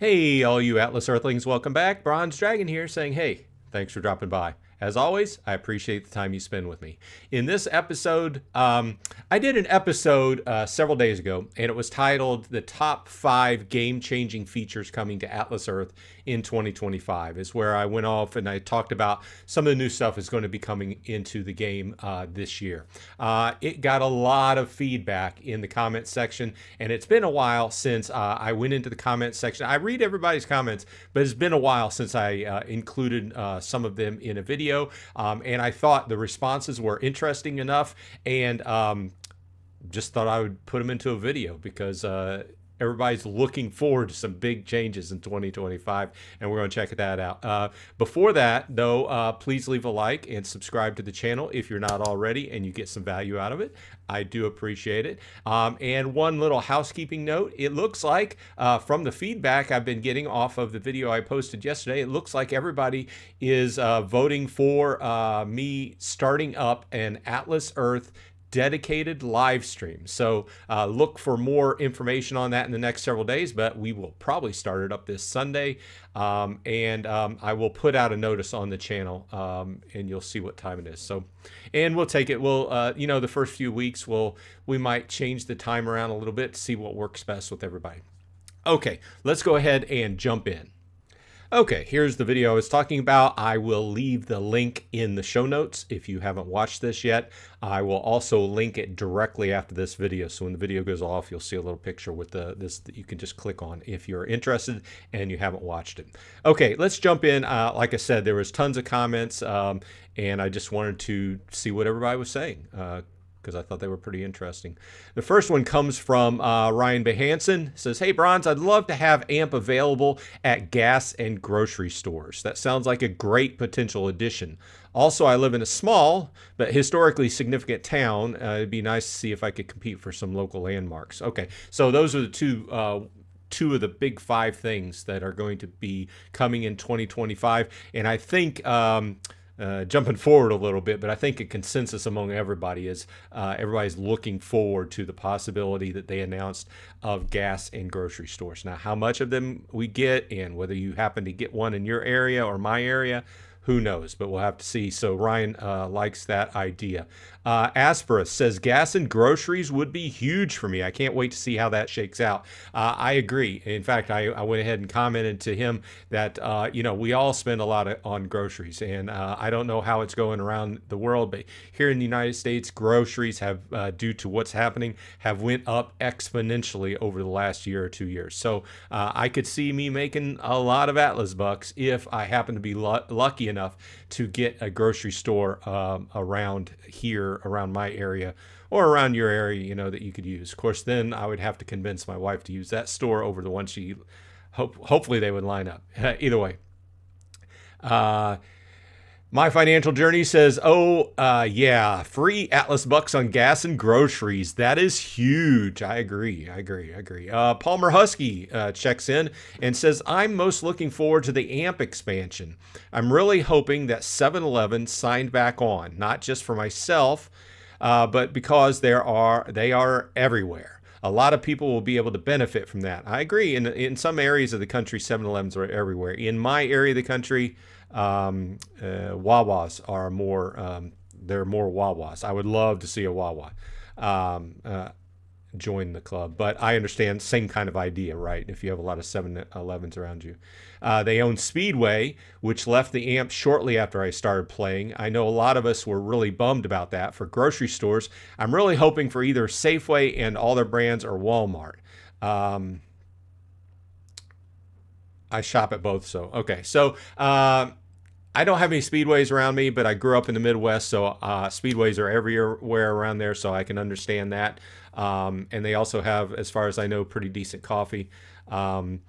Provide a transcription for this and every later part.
Hey, all you Atlas Earthlings, welcome back. Bronze Dragon here saying, hey, thanks for dropping by. As always, I appreciate the time you spend with me. In this episode, I did an episode several days ago, and it was titled The Top 5 Game-Changing Features Coming to Atlas Earth in 2025. Is where I went off and I talked about some of the new stuff is going to be coming into the game this year. It got a lot of feedback in the comment section, and it's been a while since I went into the comment section. I read everybody's comments, but it's been a while since I included some of them in a video. And I thought the responses were interesting enough, and just thought I would put them into a video because everybody's looking forward to some big changes in 2025, and we're going to check that out. Before that, though, please leave a like and subscribe to the channel if you're not already and you get some value out of it. I do appreciate it. And one little housekeeping note, it looks like from the feedback I've been getting off of the video I posted yesterday, it looks like everybody is voting for me starting up an Atlas Earth dedicated live stream. So look for more information on that in the next several days, but we will probably start it up this Sunday. And I will put out a notice on the channel and you'll see what time it is. So, and we'll take it. We'll, the first few weeks we might change the time around a little bit to see what works best with everybody. Okay, let's go ahead and jump in. Okay, here's the video I was talking about. I will leave the link in the show notes if you haven't watched this yet. I will also link it directly after this video. So when the video goes off, you'll see a little picture with this that you can just click on if you're interested and you haven't watched it. Okay, let's jump in. Like I said, there was tons of comments and I just wanted to see what everybody was saying. Because I thought they were pretty interesting. The first one comes from Ryan Behansen. Says, hey, Bronze, I'd love to have AMP available at gas and grocery stores. That sounds like a great potential addition. Also, I live in a small but historically significant town. It'd be nice to see if I could compete for some local landmarks. Okay, so those are the two of the big 5 things that are going to be coming in 2025. And I think... jumping forward a little bit, but I think a consensus among everybody is everybody's looking forward to the possibility that they announced of gas and grocery stores. Now, how much of them we get and whether you happen to get one in your area or my area, who knows, but we'll have to see. So Ryan likes that idea. Asperus says gas and groceries would be huge for me. I can't wait to see how that shakes out. I agree. In fact, I went ahead and commented to him that, we all spend a lot on groceries, and I don't know how it's going around the world, but here in the United States, groceries have, due to what's happening, have went up exponentially over the last year or 2 years. So I could see me making a lot of Atlas bucks if I happen to be lucky enough to get a grocery store around here, around my area or around your area, that you could use. Of course, then I would have to convince my wife to use that store over the one she hopefully they would line up. Either way. My Financial Journey says, yeah, free Atlas bucks on gas and groceries. That is huge. I agree. Palmer Husky checks in and says, I'm most looking forward to the AMP expansion. I'm really hoping that 7-Eleven signed back on, not just for myself, but because they are everywhere. A lot of people will be able to benefit from that. I agree. In some areas of the country, 7-Elevens are everywhere. In my area of the country, Wawas are more, they're more Wawas. I would love to see a Wawa join the club, but I understand same kind of idea, right? If you have a lot of 7-Elevens around you. They own Speedway, which left the AMP shortly after I started playing. I know a lot of us were really bummed about that. For grocery stores, I'm really hoping for either Safeway and all their brands or Walmart. I shop at both, so okay. So I don't have any Speedways around me, but I grew up in the Midwest, so Speedways are everywhere around there, so I can understand that. And they also have, as far as I know, pretty decent coffee. And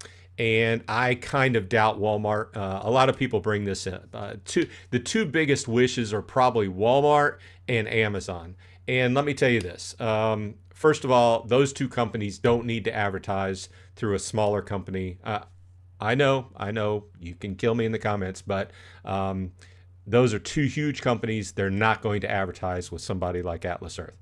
I kind of doubt Walmart. A lot of people bring this in. The two biggest wishes are probably Walmart and Amazon. And let me tell you this. First of all, those two companies don't need to advertise through a smaller company. I know, you can kill me in the comments, but those are two huge companies. They're not going to advertise with somebody like Atlas Earth.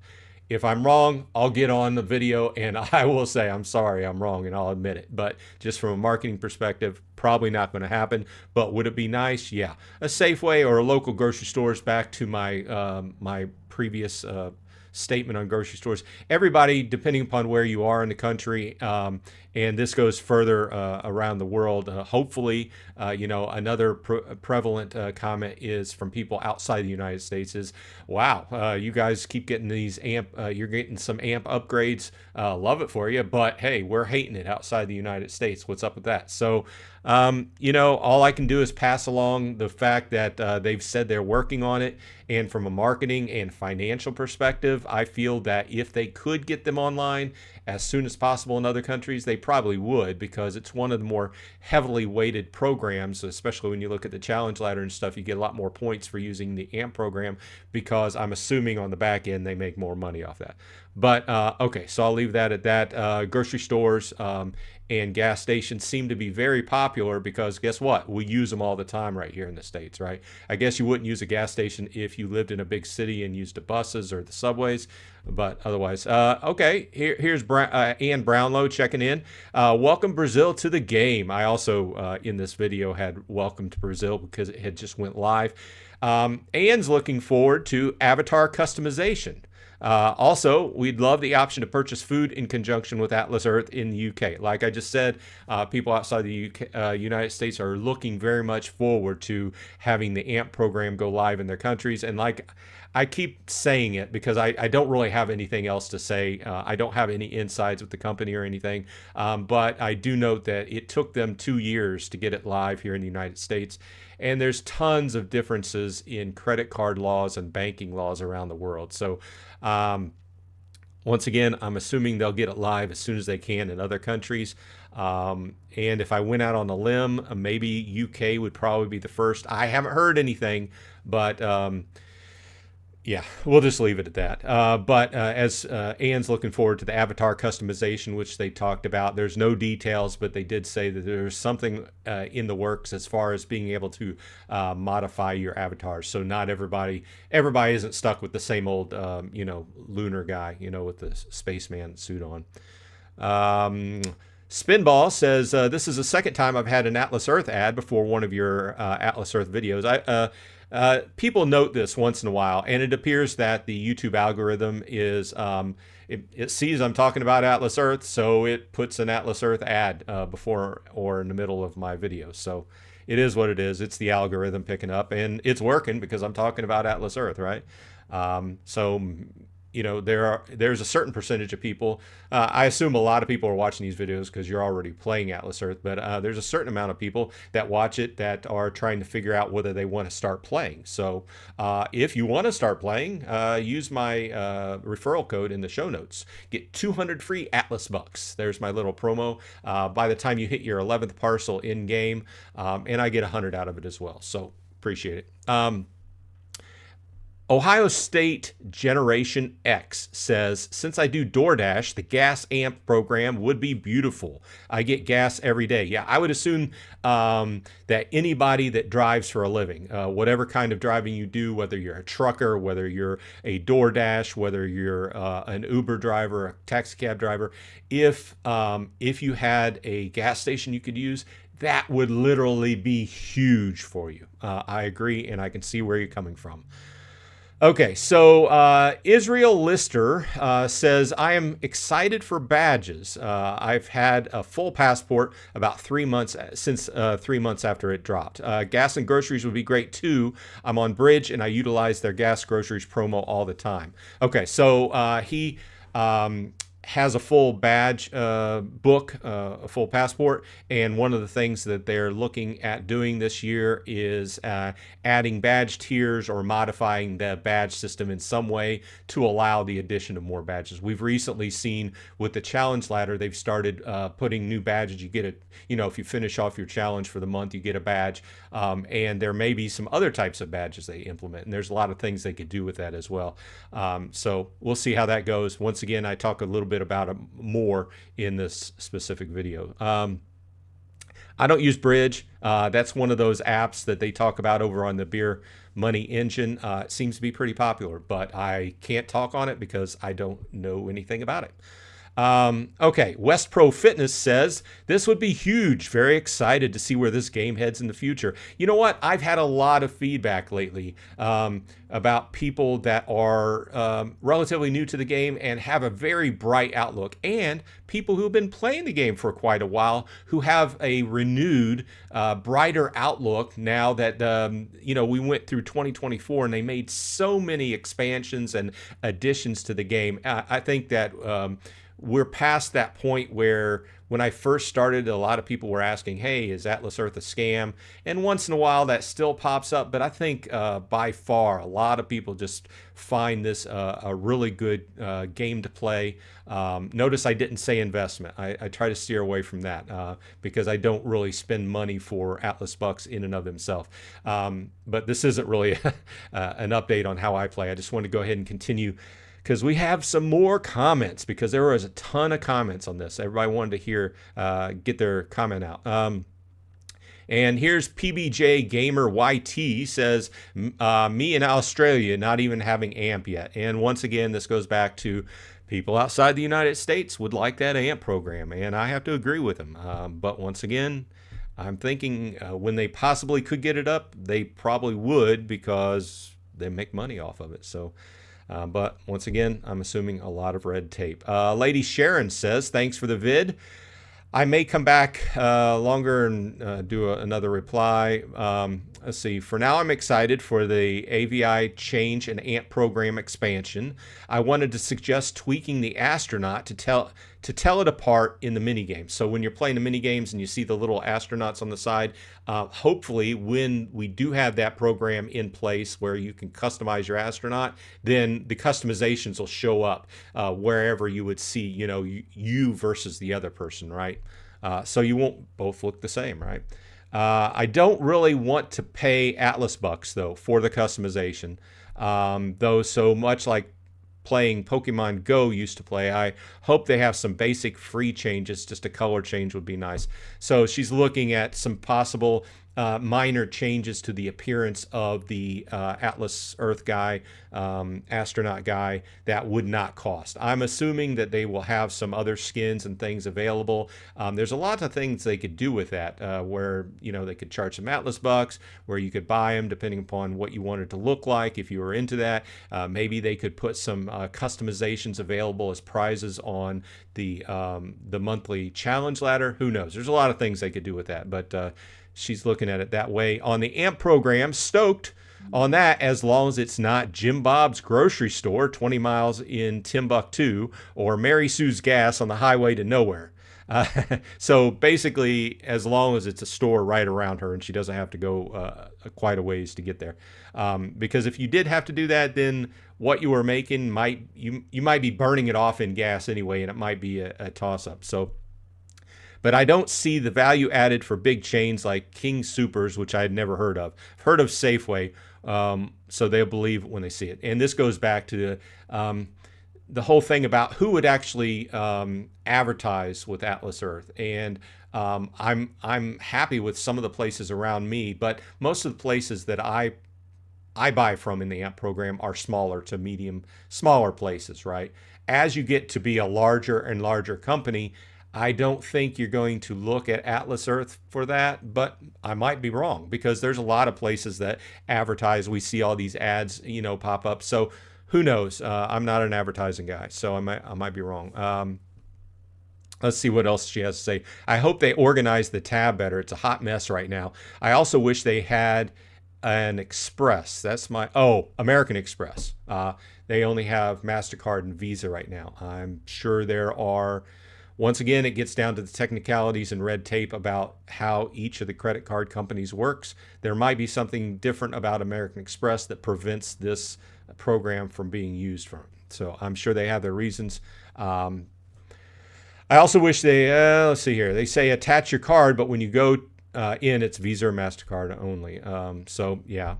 If I'm wrong, I'll get on the video and I will say I'm sorry, I'm wrong, and I'll admit it. But just from a marketing perspective, probably not going to happen. But would it be nice? Yeah, a Safeway or a local grocery stores. Back to my previous statement on grocery stores. Everybody, depending upon where you are in the country, and this goes further around the world. Hopefully, another prevalent comment is from people outside the United States is, wow, you guys keep getting these you're getting some amp upgrades. Love it for you, but hey, we're hating it outside the United States. What's up with that? So, all I can do is pass along the fact that they've said they're working on it. And from a marketing and financial perspective, I feel that if they could get them online as soon as possible in other countries, they probably would, because it's one of the more heavily weighted programs, especially when you look at the challenge ladder and stuff. You get a lot more points for using the AMP program, because I'm assuming on the back end they make more money off that. But okay, so I'll leave that at that. Grocery stores and gas stations seem to be very popular because guess what? We use them all the time right here in the States, right? I guess you wouldn't use a gas station if you lived in a big city and used the buses or the subways, but otherwise, okay. Here's Ann Brownlow checking in. Welcome Brazil to the game. I also in this video had welcomed Brazil because it had just went live. Ann's looking forward to avatar customization. Also, we'd love the option to purchase food in conjunction with Atlas Earth in the UK. Like I just said, people outside the UK, United States are looking very much forward to having the AMP program go live in their countries. And like I keep saying it because I don't really have anything else to say. I don't have any insides with the company or anything. But I do note that it took them 2 years to get it live here in the United States. And there's tons of differences in credit card laws and banking laws around the world. So once again, I'm assuming they'll get it live as soon as they can in other countries. And if I went out on a limb, maybe UK would probably be the first. I haven't heard anything, but yeah, we'll just leave it at that. But as Ann's looking forward to the avatar customization, which they talked about, there's no details, but they did say that there's something in the works as far as being able to modify your avatars. So not everybody isn't stuck with the same old, lunar guy, with the spaceman suit on. Spinball says, this is the second time I've had an Atlas Earth ad before one of your Atlas Earth videos. People note this once in a while, and it appears that the YouTube algorithm is it sees I'm talking about Atlas Earth, so it puts an Atlas Earth ad before or in the middle of my videos. So it is what it is. It's the algorithm picking up, and it's working because I'm talking about Atlas Earth, right? There's a certain percentage of people. I assume a lot of people are watching these videos because you're already playing Atlas Earth, but there's a certain amount of people that watch it that are trying to figure out whether they want to start playing. So if you want to start playing, use my referral code in the show notes. Get 200 free Atlas bucks. There's my little promo. By the time you hit your 11th parcel in game, and I get 100 out of it as well. So appreciate it. Ohio State Generation X says, since I do DoorDash, the gas amp program would be beautiful. I get gas every day. Yeah, I would assume that anybody that drives for a living, whatever kind of driving you do, whether you're a trucker, whether you're a DoorDash, whether you're an Uber driver, a taxi cab driver, if you had a gas station you could use, that would literally be huge for you. I agree, and I can see where you're coming from. Okay, so Israel Lister says, I am excited for badges. I've had a full passport about 3 months since 3 months after it dropped. Gas and groceries would be great too. I'm on Bridge and I utilize their gas groceries promo all the time. Okay, so he has a full badge book, a full passport, and one of the things that they're looking at doing this year is adding badge tiers or modifying the badge system in some way to allow the addition of more badges. We've recently seen with the challenge ladder, they've started putting new badges. You get it, if you finish off your challenge for the month, you get a badge, and there may be some other types of badges they implement, and there's a lot of things they could do with that as well. So we'll see how that goes. Once again, I talk a little bit about it more in this specific video. I don't use Bridge. That's one of those apps that they talk about over on the Beer Money Engine. It seems to be pretty popular, but I can't talk on it because I don't know anything about it. Okay, West Pro Fitness says this would be huge. Very excited to see where this game heads in the future. You know what? I've had a lot of feedback lately about people that are relatively new to the game and have a very bright outlook, and people who've been playing the game for quite a while who have a renewed, brighter outlook now that we went through 2024 and they made so many expansions and additions to the game. I think that. We're past that point where when I first started, a lot of people were asking, hey, is Atlas Earth a scam? And once in a while that still pops up. But I think by far, a lot of people just find this a really good game to play. Notice I didn't say investment. I try to steer away from that because I don't really spend money for Atlas Bucks in and of themselves. But this isn't really an update on how I play. I just want to go ahead and continue because we have some more comments, because there was a ton of comments on this. Everybody wanted to get their comment out. And here's PBJ Gamer YT says, me in Australia not even having AMP yet. And once again, this goes back to people outside the United States would like that AMP program, and I have to agree with them. But once again, I'm thinking when they possibly could get it up, they probably would because they make money off of it. So. But once again, I'm assuming a lot of red tape. Lady Sharon says, thanks for the vid. I may come back longer and do another reply. Let's see. For now, I'm excited for the AVI change and AMP program expansion. I wanted to suggest tweaking the astronaut to tell it apart in the minigames. So when you're playing the minigames and you see the little astronauts on the side, hopefully when we do have that program in place where you can customize your astronaut, then the customizations will show up wherever you would see, you versus the other person, right? So you won't both look the same, right? I don't really want to pay Atlas Bucks, though, for the customization. Though so much like playing Pokemon Go used to play, I hope they have some basic free changes. Just a color change would be nice. So she's looking at some possible minor changes to the appearance of the Atlas Earth guy, astronaut guy, that would not cost. I'm assuming that they will have some other skins and things available. There's a lot of things they could do with that, where they could charge some Atlas Bucks, where you could buy them depending upon what you wanted to look like. If you were into that, maybe they could put some customizations available as prizes on the monthly challenge ladder. Who knows? There's a lot of things they could do with that, but she's looking at it that way. On the AMP program, stoked on that as long as it's not Jim Bob's grocery store 20 miles in Timbuktu or Mary Sue's gas on the highway to nowhere. So basically, as long as it's a store right around her and she doesn't have to go quite a ways to get there. Because if you did have to do that, then what you were making you might be burning it off in gas anyway, and it might be a toss-up. So. But I don't see the value added for big chains like King Soopers, which I had never heard of. I've heard of Safeway, so they'll believe it when they see it. And this goes back to the whole thing about who would actually advertise with Atlas Earth. And I'm happy with some of the places around me, but most of the places that I buy from in the AMP program are smaller to smaller places, right? As you get to be a larger and larger company, I don't think you're going to look at Atlas Earth for that, but I might be wrong because there's a lot of places that advertise. We see all these ads, pop up. So who knows? I'm not an advertising guy, so I might be wrong. Let's see what else she has to say. I hope they organize the tab better. It's a hot mess right now. I also wish they had an Express. That's American Express. They only have MasterCard and Visa right now. I'm sure there are. Once again, it gets down to the technicalities and red tape about how each of the credit card companies works. There might be something different about American Express that prevents this program from being used for them. So I'm sure they have their reasons. I also wish let's see here. They say attach your card, but when you go in, it's Visa or MasterCard only. So yeah,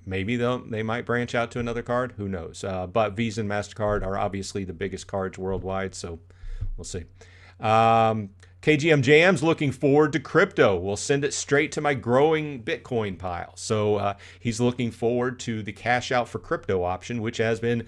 maybe they might branch out to another card. Who knows? But Visa and MasterCard are obviously the biggest cards worldwide. So we'll see. KGM Jams looking forward to crypto. We'll send it straight to my growing Bitcoin pile. So he's looking forward to the cash out for crypto option, which has been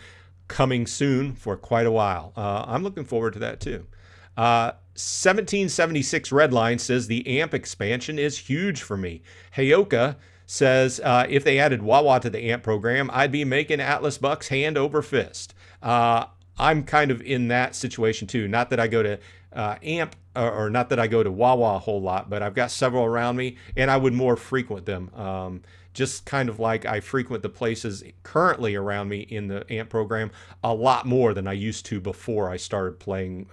coming soon for quite a while. I'm looking forward to that too. 1776 Redline says the AMP expansion is huge for me. Heyoka says if they added Wawa to the AMP program, I'd be making Atlas bucks hand over fist. I'm kind of in that situation too. Not that I go to AMP or not that I go to Wawa a whole lot, but I've got several around me and I would more frequent them. Just kind of like I frequent the places currently around me in the AMP program a lot more than I used to before I started playing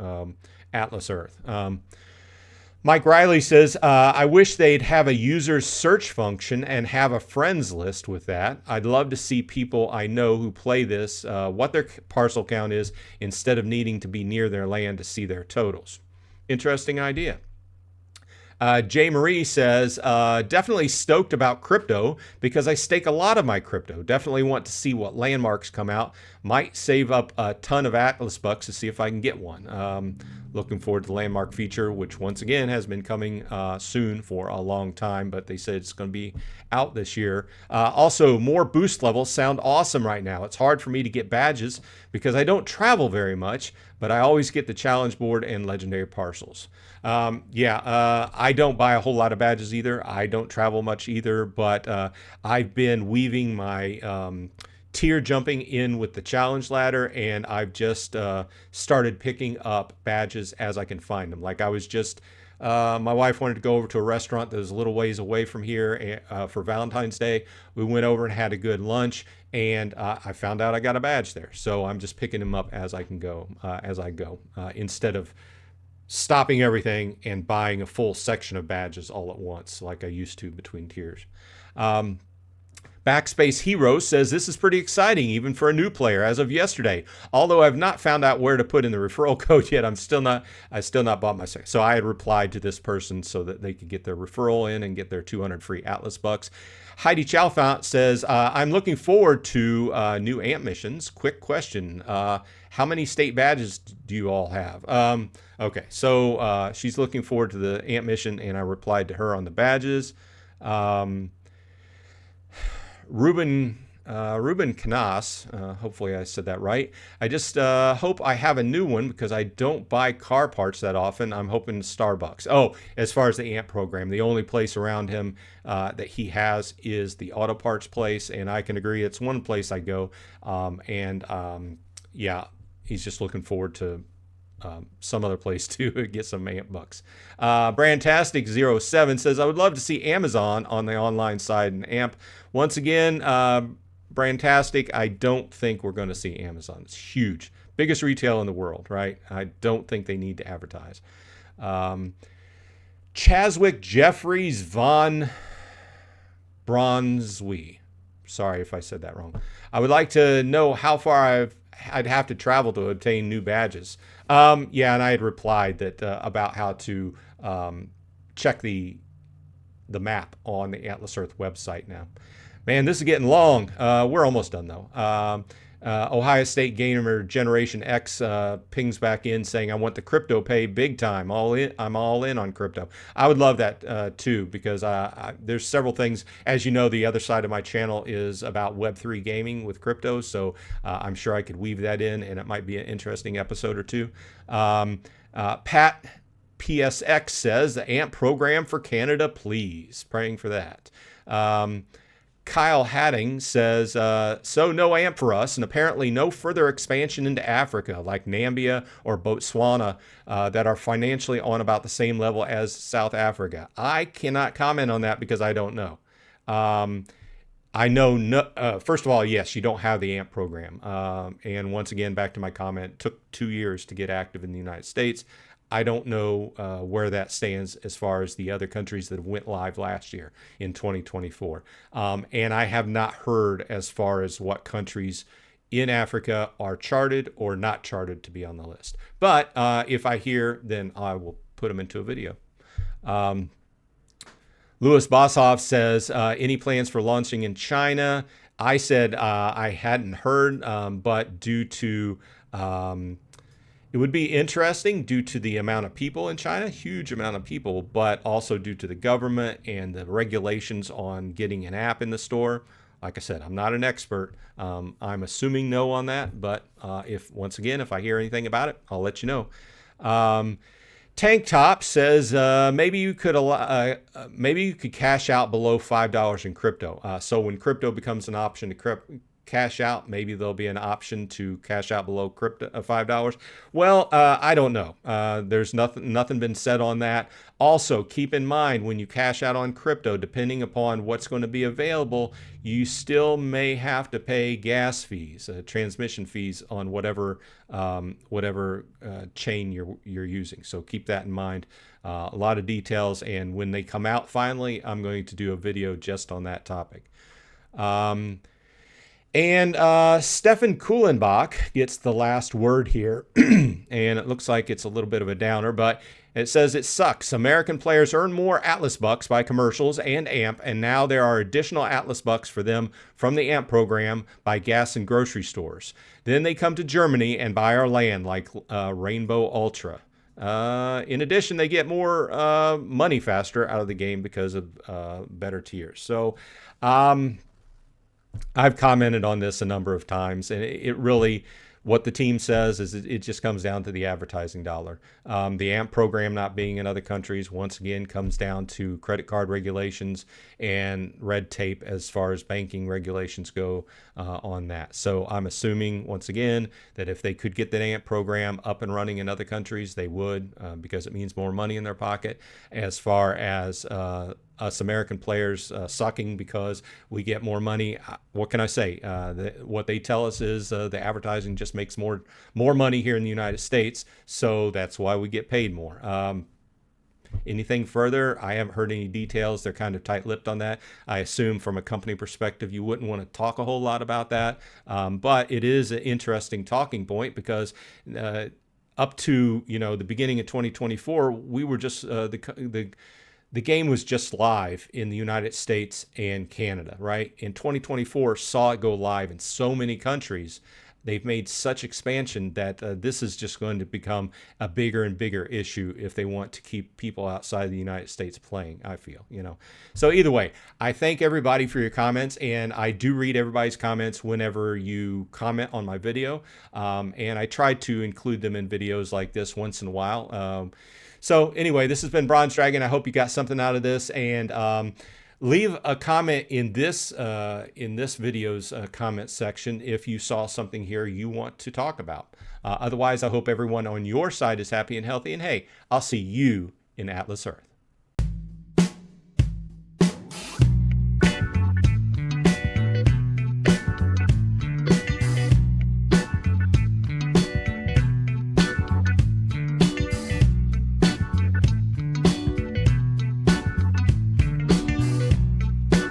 Atlas Earth. Mike Riley says, I wish they'd have a user search function and have a friends list with that. I'd love to see people I know who play this, what their parcel count is, instead of needing to be near their land to see their totals. Interesting idea. Jay Marie says, definitely stoked about crypto because I stake a lot of my crypto. Definitely want to see what landmarks come out. Might save up a ton of Atlas bucks to see if I can get one. Looking forward to the landmark feature, which once again has been coming soon for a long time, but they said it's going to be out this year. Also, more boost levels sound awesome right now. It's hard for me to get badges because I don't travel very much, but I always get the challenge board and legendary parcels. I don't buy a whole lot of badges either. I don't travel much either, but I've been weaving my tier jumping in with the challenge ladder, and I've just started picking up badges as I can find them. Like I was just, my wife wanted to go over to a restaurant that was a little ways away from here for Valentine's Day. We went over and had a good lunch, and I found out I got a badge there. So I'm just picking them up as I can go, instead of stopping everything and buying a full section of badges all at once like I used to between tiers. Backspace Hero says this is pretty exciting even for a new player as of yesterday. Although I've not found out where to put in the referral code yet, I still not bought my second. So I had replied to this person so that they could get their referral in and get their 200 free Atlas bucks. Heidi Chalfant says, I'm looking forward to new AMP missions. Quick question. How many state badges do you all have? Okay, so she's looking forward to the AMP mission, and I replied to her on the badges. Ruben Canas, hopefully I said that right. I just hope I have a new one because I don't buy car parts that often. I'm hoping Starbucks. Oh, as far as the AMP program, the only place around him that he has is the auto parts place, and I can agree it's one place I go. He's just looking forward to some other place to get some AMP bucks. Brandtastic07 says, I would love to see Amazon on the online side and AMP. Once again, Brandtastic, I don't think we're going to see Amazon. It's huge. Biggest retail in the world, right? I don't think they need to advertise. Chaswick Jeffries von Bronzwe. Sorry if I said that wrong. I would like to know how far I'd have to travel to obtain new badges. And I had replied that about how to check the map on the Atlas Earth website now. Man, this is getting long. We're almost done though. Ohio State Gamer Generation X pings back in saying, I want the crypto pay big time. I'm all in on crypto. I would love that too, because there's several things. As you know, the other side of my channel is about Web3 gaming with crypto. So I'm sure I could weave that in, and it might be an interesting episode or two. Pat PSX says, the AMP program for Canada, please. Praying for that. Kyle Hatting says, so no AMP for us, and apparently no further expansion into Africa like Nambia or Botswana that are financially on about the same level as South Africa. I cannot comment on that because I don't know. I know, first of all, yes, you don't have the AMP program. And once again, back to my comment, it took 2 years to get active in the United States. I don't know where that stands as far as the other countries that went live last year in 2024. And I have not heard as far as what countries in Africa are charted or not charted to be on the list. But if I hear, then I will put them into a video. Louis Boshoff says, any plans for launching in China? I said I hadn't heard, but due to It would be interesting due to the amount of people in China, huge amount of people, but also due to the government and the regulations on getting an app in the store. Like I said, I'm not an expert. I'm assuming no on that, but if once again, if I hear anything about it, I'll let you know. Um, Tank Top says maybe you could cash out below $5 in crypto. So when crypto becomes an option to cash out, maybe there'll be an option to cash out below crypto $5. Well, I don't know. There's nothing been said on that. Also, keep in mind when you cash out on crypto, depending upon what's going to be available, you still may have to pay gas fees, transmission fees on whatever chain you're using. So keep that in mind. A lot of details, and when they come out finally, I'm going to do a video just on that topic. And Stefan Kuhlenbach gets the last word here, and it looks like it's a little bit of a downer, but it says it sucks. American players earn more Atlas bucks by commercials and AMP, and now there are additional Atlas bucks for them from the AMP program by gas and grocery stores. Then they come to Germany and buy our land like Rainbow Ultra. In addition, they get more money faster out of the game because of better tiers. So, I've commented on this a number of times, and it really, what the team says is it just comes down to the advertising dollar. The AMP program not being in other countries, once again, comes down to credit card regulations and red tape as far as banking regulations go on that. So I'm assuming, once again, that if they could get the AMP program up and running in other countries, they would, because it means more money in their pocket. As far as us American players sucking because we get more money. What can I say? What they tell us is the advertising just makes more money here in the United States, so that's why we get paid more. Anything further? I haven't heard any details. They're kind of tight-lipped on that. I assume from a company perspective, you wouldn't want to talk a whole lot about that, but it is an interesting talking point because up to the beginning of 2024, we were just the game was just live in the United States and Canada, right? In 2024, saw it go live in so many countries. They've made such expansion that this is just going to become a bigger and bigger issue if they want to keep people outside the United States playing, I feel. So either way, I thank everybody for your comments, and I do read everybody's comments whenever you comment on my video, and I try to include them in videos like this once in a while. So anyway, this has been Bronze Dragon. I hope you got something out of this, and leave a comment in this video's comment section if you saw something here you want to talk about. Otherwise, I hope everyone on your side is happy and healthy, and hey, I'll see you in Atlas Earth.